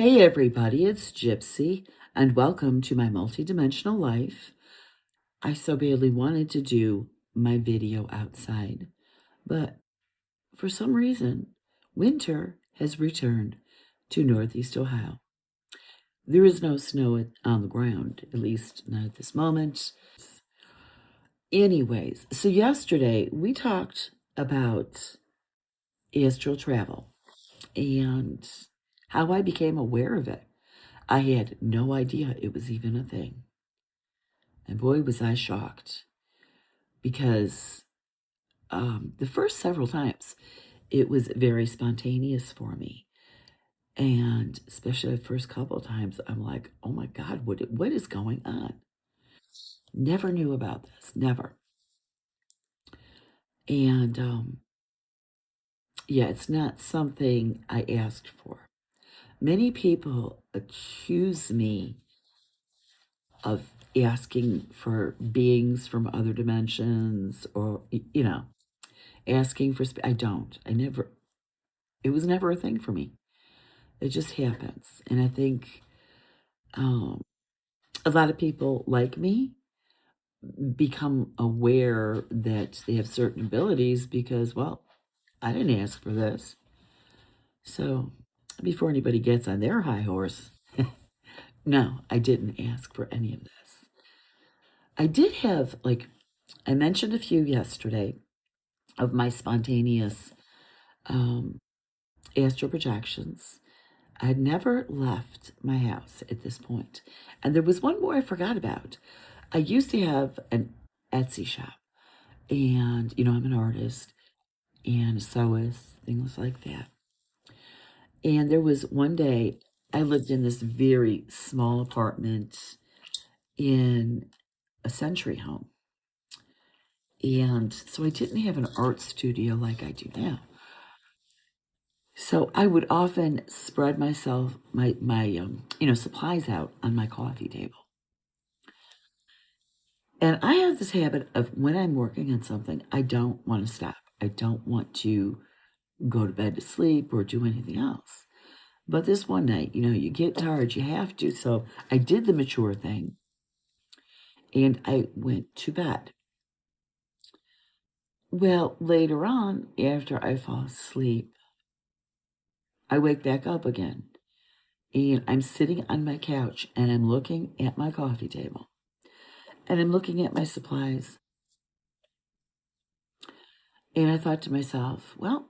Hey everybody, it's Gypsy, and welcome to my multidimensional life. I so badly wanted to do my video outside, but for some reason, winter has returned to Northeast Ohio. There is no snow on the ground, at least not at this moment. Anyways, so yesterday we talked about astral travel and how I became aware of it. I had no idea it was even a thing. And boy, was I shocked because the first several times it was very spontaneous for me. And especially the first couple of times, I'm like, oh my God, what is going on? Never knew about this, never. And yeah, it's not something I asked for. Many people accuse me of asking for beings from other dimensions or, asking for I don't. It was never a thing for me. It just happens. And I think um, a lot of people like me become aware that they have certain abilities because, well, I didn't ask for this. So before anybody gets on their high horse, no, I didn't ask for any of this. I did have, like, I mentioned a few yesterday of my spontaneous um, astral projections. I'd never left my house at this point. And there was one more I forgot about. I used to have an Etsy shop. And, I'm an artist and a sewist, things like that. And there was one day I lived in this very small apartment in a century home. And so I didn't have an art studio like I do now. So I would often spread myself, my supplies out on my coffee table. And I have this habit of when I'm working on something, I don't want to stop. I don't want to go to bed to sleep or do anything else. But this one night, you get tired, you have to. So I did the mature thing and I went to bed. Well, later on, after I fall asleep, I wake back up again and I'm sitting on my couch and I'm looking at my coffee table and I'm looking at my supplies. And I thought to myself, well,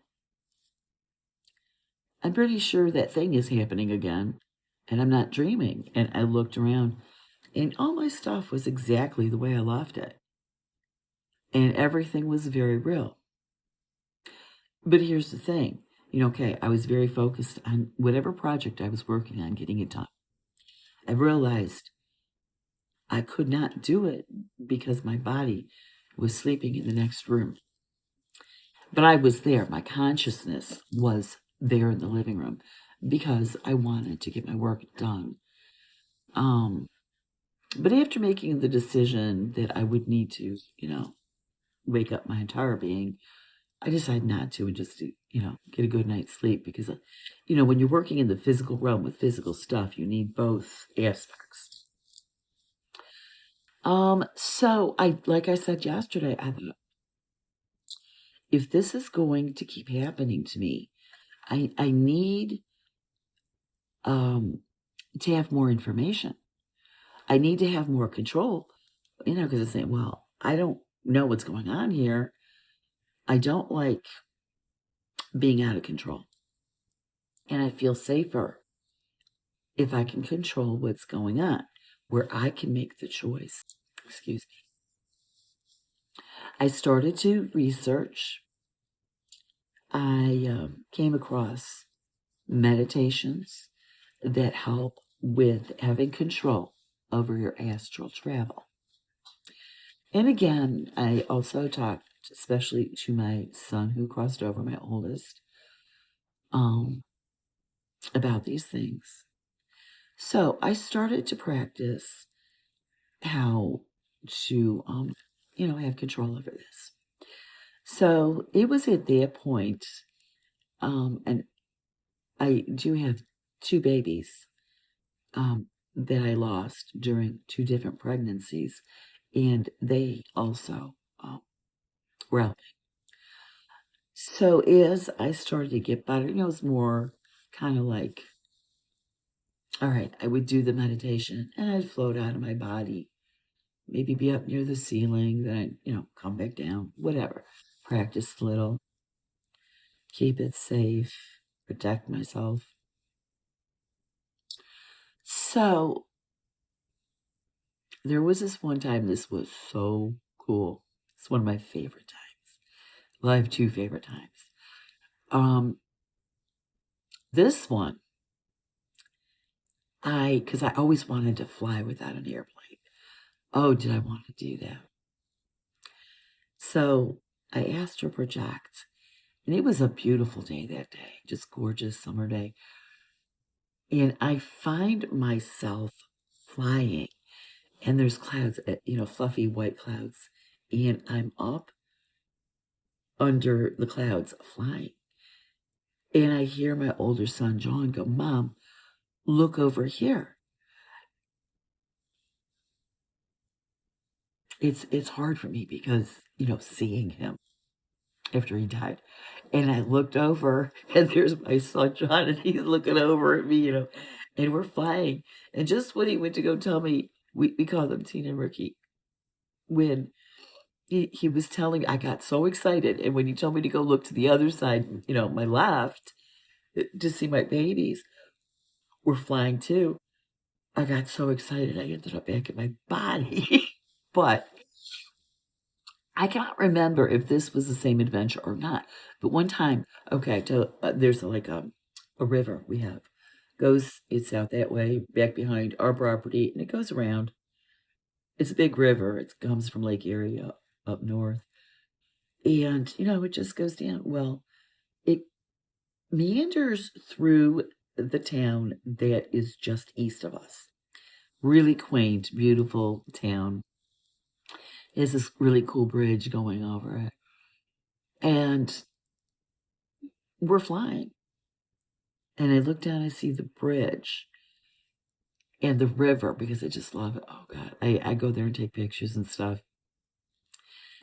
I'm pretty sure that thing is happening again and I'm not dreaming. And I looked around and all my stuff was exactly the way I left it. And everything was very real. But here's the thing, okay, I was very focused on whatever project I was working on, getting it done. I realized I could not do it because my body was sleeping in the next room. But I was there. My consciousness was there in the living room because I wanted to get my work done. But after making the decision that I would need to, wake up my entire being, I decided not to and just to, get a good night's sleep because, when you're working in the physical realm with physical stuff, you need both aspects. So like I said yesterday, I thought, if this is going to keep happening to me, I need to have more information. I need to have more control, because it's saying, well, I don't know what's going on here. I don't like being out of control. And I feel safer if I can control what's going on, where I can make the choice. Excuse me. I started to research. I came across meditations that help with having control over your astral travel. And again, I also talked, especially to my son who crossed over, my oldest, about these things. So I started to practice how to, have control over this. So it was at that point, and I do have two babies that I lost during two different pregnancies, and they also were out. So as I started to get better, it was more kind of like, all right, I would do the meditation and I'd float out of my body, maybe be up near the ceiling, then I'd, come back down, whatever. Practice a little, keep it safe, protect myself. So there was this one time, this was so cool. It's one of my favorite times. Well, I have two favorite times. This one, because I always wanted to fly without an airplane. Oh, did I want to do that? So I asked her project, and it was a beautiful day that day, just gorgeous summer day. And I find myself flying, and there's clouds, fluffy white clouds, and I'm up under the clouds flying. And I hear my older son, John, go, Mom, look over here. It's hard for me because, seeing him after he died. And I looked over, and there's my son, John, and he's looking over at me, and we're flying. And just when he went to go tell me, we call them Tina and Ricky, when he was telling, I got so excited. And when he told me to go look to the other side, my left, to see my babies were flying too, I got so excited I ended up back in my body. But I cannot remember if this was the same adventure or not. But one time, okay, there's like a river we have. It's out that way, back behind our property, and it goes around. It's a big river. It comes from Lake Erie up north. And, it just goes down. Well, it meanders through the town that is just east of us. Really quaint, beautiful town. It has this really cool bridge going over it. And we're flying. And I look down, I see the bridge and the river because I just love it. Oh, God. I go there and take pictures and stuff.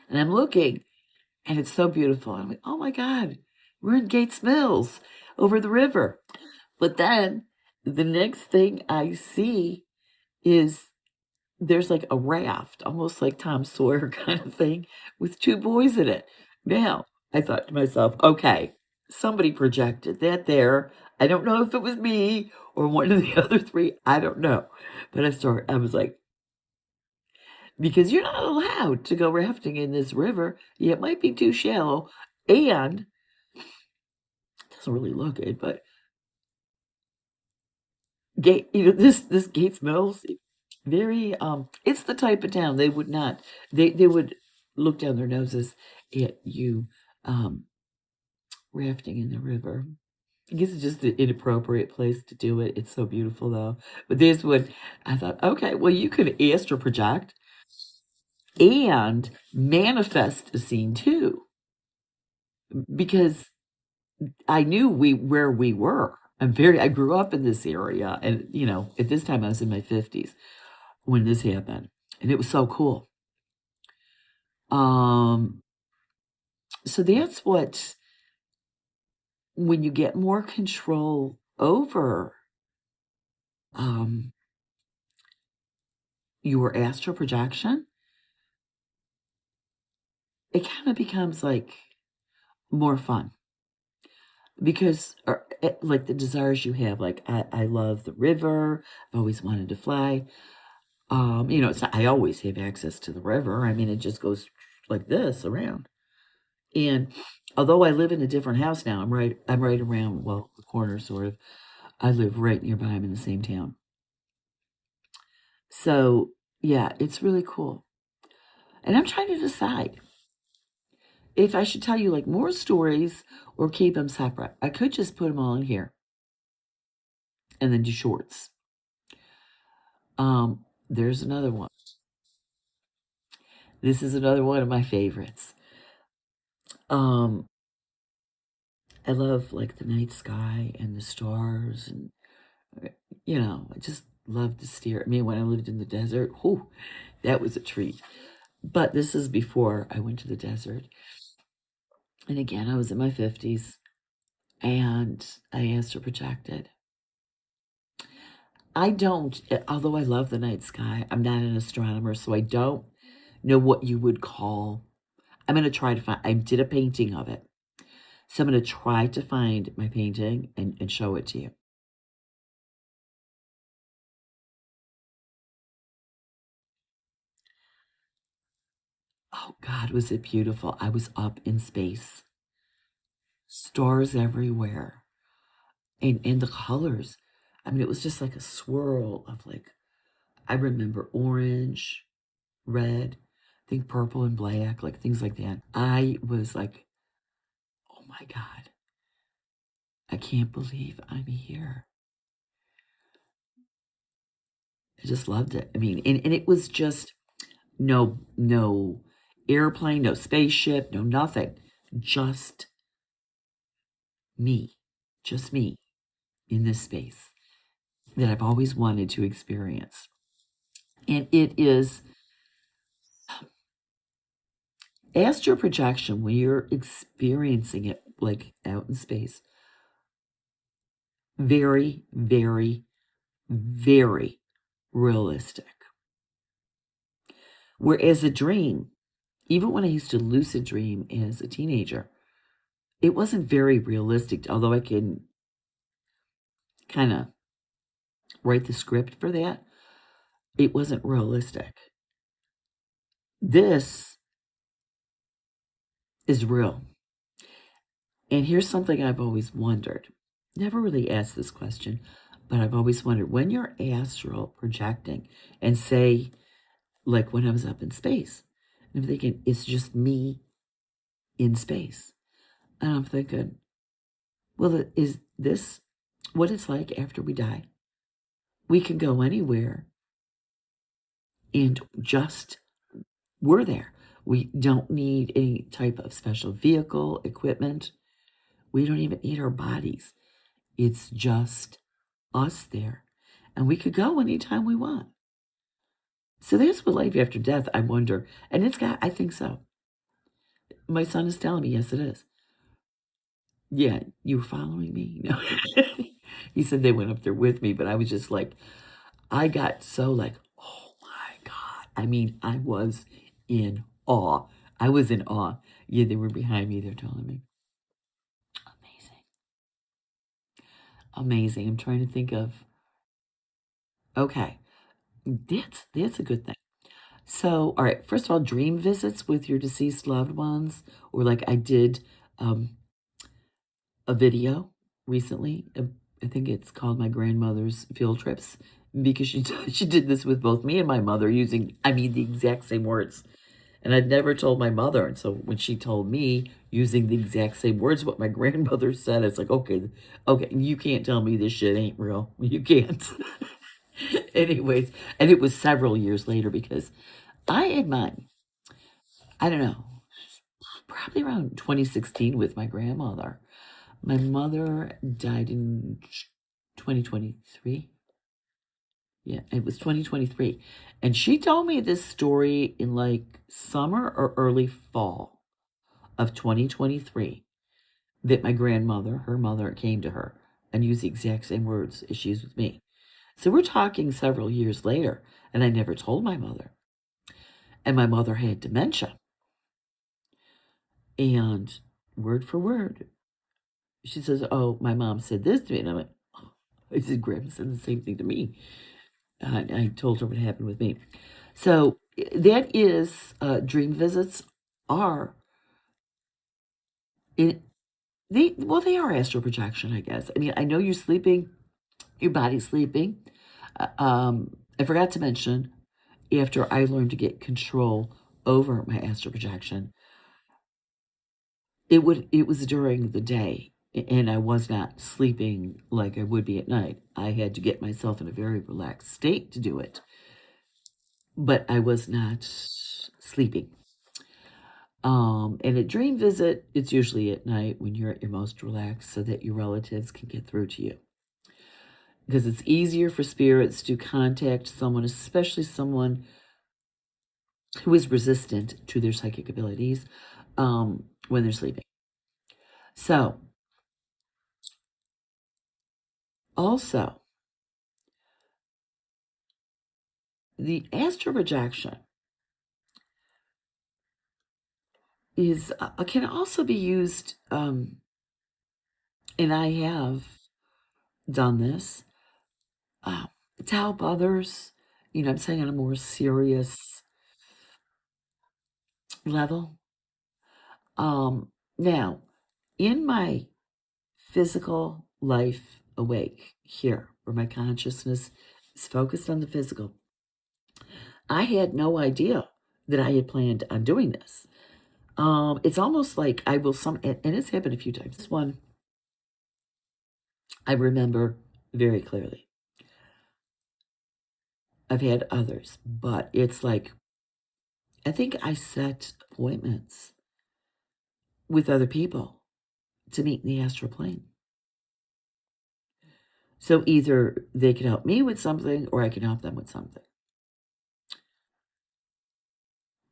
And I'm looking, and it's so beautiful. I'm like, oh, my God, we're in Gates Mills over the river. But then the next thing I see is there's like a raft, almost like Tom Sawyer kind of thing, with two boys in it. Now, I thought to myself, okay, somebody projected that there. I don't know if it was me or one of the other three. I don't know. But I was like, because you're not allowed to go rafting in this river. Yeah, it might be too shallow. And it doesn't really look good, but this Gates Mills, very it's the type of town they would not they would look down their noses at you rafting in the river. I guess it's just an inappropriate place to do it. It's so beautiful though. But this one, I thought, okay, well, you could astral project and manifest a scene too, because I knew where we were. I grew up in this area, and at this time I was in my 50s when this happened, and it was so cool. Um, so that's what, when you get more control over um, your astral projection, it kind of becomes like more fun because like the desires you have, like I love the river. I've always wanted to fly. It's not, I always have access to the river. I mean, it just goes like this around. And although I live in a different house now, I'm right around, well, the corner sort of. I live right nearby. I'm in the same town. So, yeah, it's really cool. And I'm trying to decide if I should tell you like more stories or keep them separate. I could just put them all in here and then do shorts. There's another one. This is another one of my favorites. I love like the night sky and the stars and You know, I just love to steer. I mean, when I lived in the desert, whew, that was a treat. But this is before I went to the desert. And again, I was in my 50s and I asked to project it. I don't, although I love the night sky, I'm not an astronomer, so I don't know what you would call. I'm going to try to find, I did a painting of it. So I'm going to try to find my painting and show it to you. Oh God, was it beautiful. I was up in space, stars everywhere. And the colors, I mean, it was just like a swirl of like, I remember orange, red, I think purple and black, like things like that. I was like, oh my God, I can't believe I'm here. I just loved it. I mean, and it was just no airplane, no spaceship, no nothing. Just me. Just me in this space that I've always wanted to experience. And it is astral projection when you're experiencing it like out in space. Very, very, very realistic. Whereas a dream, even when I used to lucid dream as a teenager, it wasn't very realistic, although I can kind of write the script for that. It wasn't realistic. This is real. And here's something I've always wondered. Never really asked this question, but I've always wondered when you're astral projecting and say, like when I was up in space, and I'm thinking, it's just me in space. And I'm thinking, well, is this what it's like after we die? We can go anywhere and just we're there. We don't need any type of special vehicle, equipment. We don't even need our bodies. It's just us there. And we could go anytime we want. So that's what life after death, I wonder. And it's got, I think so. My son is telling me, yes, it is. Yeah, you were following me? No. He said they went up there with me, but I was just like, I got so like, oh my God. I mean, I was in awe. I was in awe. Yeah, they were behind me. They're telling me. Amazing. Amazing. I'm trying to think of, okay, that's a good thing. So, all right, first of all, dream visits with your deceased loved ones, or like I did um, a video recently. I think it's called My Grandmother's Field Trips because she did this with both me and my mother using, I mean, the exact same words. And I'd never told my mother. And so when she told me using the exact same words what my grandmother said, it's like, okay, you can't tell me this shit ain't real. You can't. Anyways, and it was several years later because I had mine, I don't know, probably around 2016 with my grandmother. My mother died in 2023. Yeah, it was 2023. And she told me this story in like summer or early fall of 2023 that my grandmother, her mother, came to her and used the exact same words as she used with me. So we're talking several years later, and I never told my mother. And my mother had dementia. And word for word, she says, oh, my mom said this to me. And I went, oh. I said, Grandma said the same thing to me. I told her what happened with me. So that is dream visits are it they are astral projection, I guess. I mean, I know you're sleeping, your body's sleeping. I forgot to mention after I learned to get control over my astral projection, it was during the day and I was not sleeping like I would be at night. I had to get myself in a very relaxed state to do it, but I was not sleeping. And a dream visit, it's usually at night when you're at your most relaxed so that your relatives can get through to you. because it's easier for spirits to contact someone, especially someone who is resistant to their psychic abilities, when they're sleeping. So, also, the astral projection is can also be used, and I have done this, uh, to help others. I'm saying on a more serious level. Now, in my physical life awake here, where my consciousness is focused on the physical, I had no idea that I had planned on doing this. It's almost like I will and it's happened a few times. This one I remember very clearly. I've had others, but it's like I think I set appointments with other people to meet in the astral plane. So either they can help me with something or I can help them with something.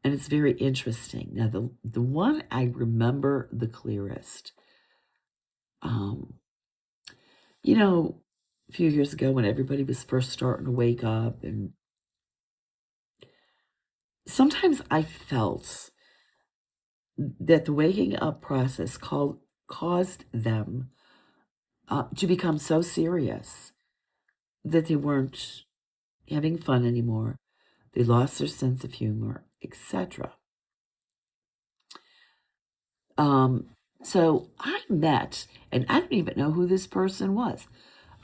And it's very interesting. Now, the one I remember the clearest, um, a few years ago when everybody was first starting to wake up, and sometimes I felt that the waking up process caused them to become so serious that they weren't having fun anymore. They lost their sense of humor, etc. So I met, and I don't even know who this person was.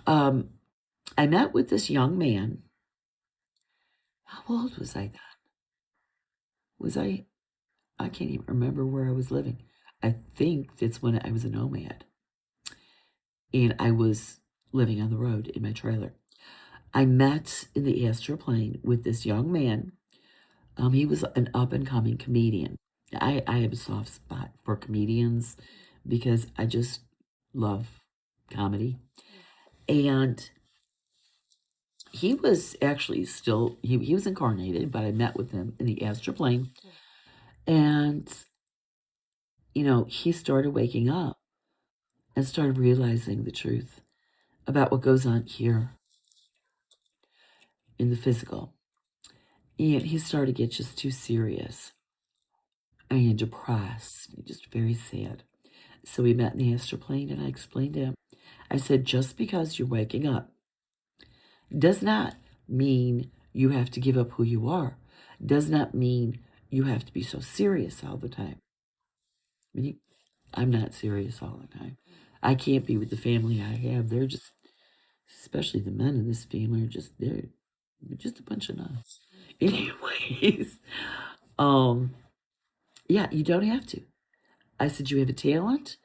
I met with this young man. How old was I then? Was I can't even remember where I was living. I think that's when I was a nomad. And I was living on the road in my trailer. I met in the astral plane with this young man. He was an up-and-coming comedian. I have a soft spot for comedians because I just love comedy. And he was actually still, he was incarnated, but I met with him in the astral plane. And, he started waking up and started realizing the truth about what goes on here in the physical. And he started to get just too serious and depressed, just very sad. So we met in the astral plane, and I explained to him, I said, just because you're waking up does not mean you have to give up who you are. Does not mean you have to be so serious all the time. I mean, I'm not serious all the time. I can't be with the family I have. They're just, especially the men in this family, they're just a bunch of nuts. Anyways, yeah, you don't have to. I said, you have a talent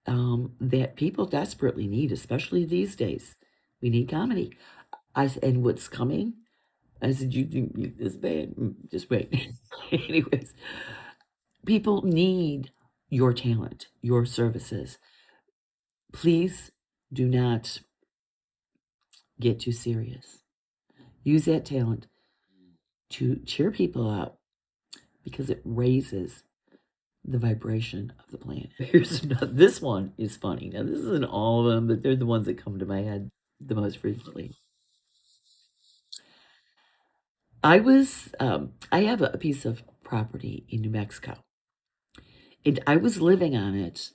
that people desperately need, especially these days. We need comedy. And what's coming? I said, you think this bad? Just wait. Anyways, people need your talent, your services. Please do not get too serious. Use that talent to cheer people up because it raises the vibration of the planet. This one is funny. Now, this isn't all of them, but they're the ones that come to my head the most frequently. I have a piece of property in New Mexico, and I was living on it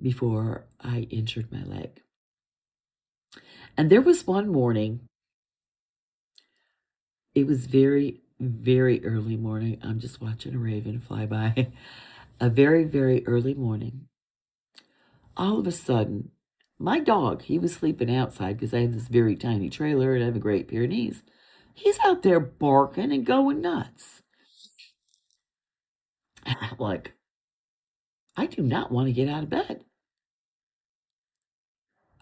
before I injured my leg. And there was one morning, it was very, very early morning. I'm just watching a raven fly by. A very, very early morning. All of a sudden, my dog, he was sleeping outside because I have this very tiny trailer and I have a Great Pyrenees. He's out there barking and going nuts. And I'm like, I do not want to get out of bed.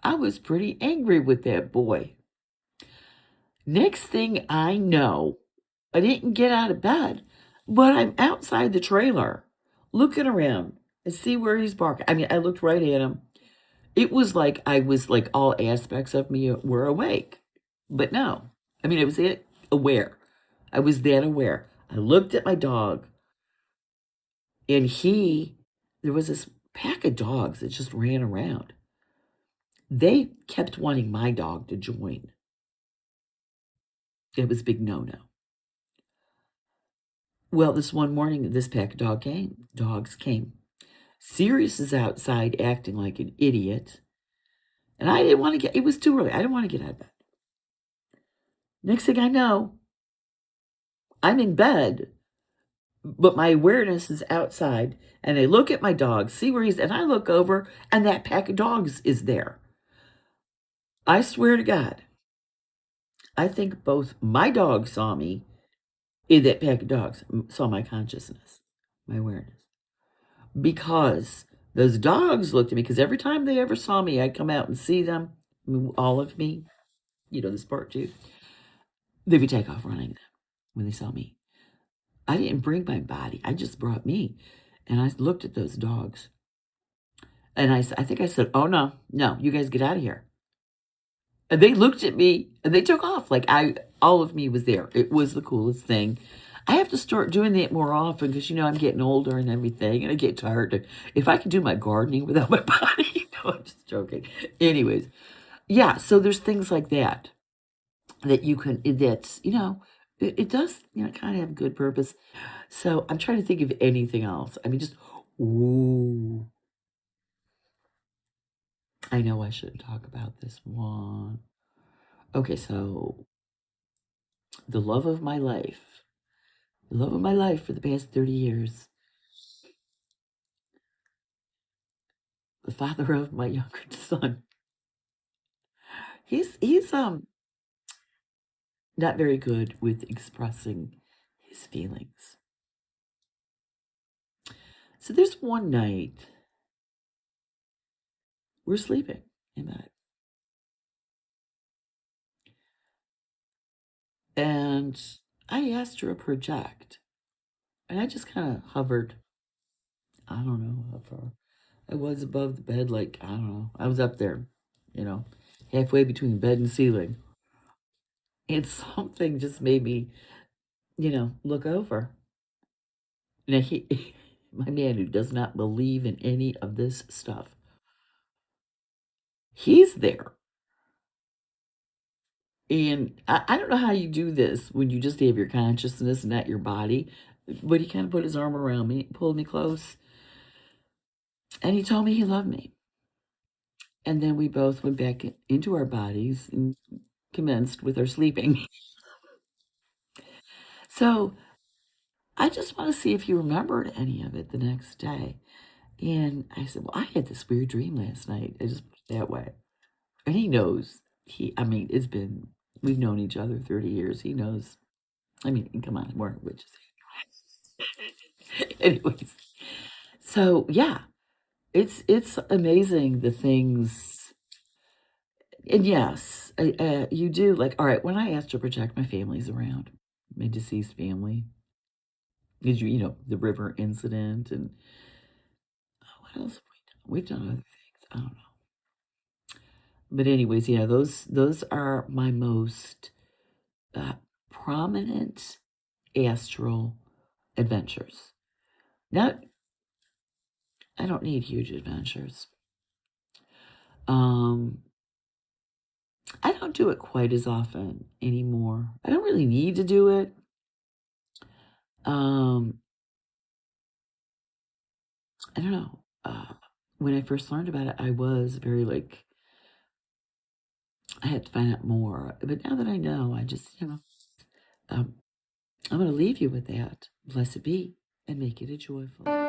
I was pretty angry with that boy. Next thing I know, I didn't get out of bed, but I'm outside the trailer looking around and see where he's barking. I mean, I looked right at him It was like I was like all aspects of me were awake. But no. I mean, I was aware. I was that aware. I looked at my dog and there was this pack of dogs that just ran around. They kept wanting my dog to join. It was a big no-no. Well, this one morning, this pack of dogs came. Sirius is outside acting like an idiot. And I didn't want to it was too early. I didn't want to get out of bed. Next thing I know, I'm in bed, but my awareness is outside. And I look at my dog, see where and I look over, and that pack of dogs is there. I swear to God, I think both my dog saw me in that pack of dogs, saw my consciousness, my awareness. Because those dogs looked at me, because every time they ever saw me, I'd come out and see them, all of me, this part too. They would take off running when they saw me. I didn't bring my body. I just brought me. And I looked at those dogs. And I think I said, oh, no, you guys get out of here. And they looked at me and they took off. Like all of me was there. It was the coolest thing. I have to start doing that more often because, I'm getting older and everything. And I get tired. If I could do my gardening without my body. No, I'm just joking. Anyways. Yeah. So there's things like that you can, that's, it does, kind of have good purpose. So I'm trying to think of anything else. I mean, just, ooh. I know I shouldn't talk about this one. Okay, so the love of my life. The love of my life for the past 30 years. The father of my younger son. He's not very good with expressing his feelings. So there's one night we're sleeping in bed. And I asked her to project. And I just kind of hovered. I don't know how far. I was above the bed, like, I don't know. I was up there, halfway between bed and ceiling. And something just made me, look over. Now, my man who does not believe in any of this stuff, he's there. And I don't know how you do this when you just have your consciousness, not your body. But he kind of put his arm around me, pulled me close, and he told me he loved me. And then we both went back into our bodies and commenced with our sleeping. So I just want to see if you remembered any of it the next day. And I said, well, I had this weird dream last night. I just put it that way. And he knows. We've known each other 30 years. He knows. I mean, come on, we're witches. Anyways. So yeah, it's amazing the things. And yes, you do. Like, all right, when I asked to protect my family's around, my deceased family, because the river incident, and what else have we done? We've done other things. I don't know. But anyways, yeah, those are my most prominent astral adventures. Now, I don't need huge adventures. I don't do it quite as often anymore. I don't really need to do it. I don't know. When I first learned about it, I was very like, I had to find out more. But now that I know, I just, I'm going to leave you with that. Blessed be, and make it a joyful.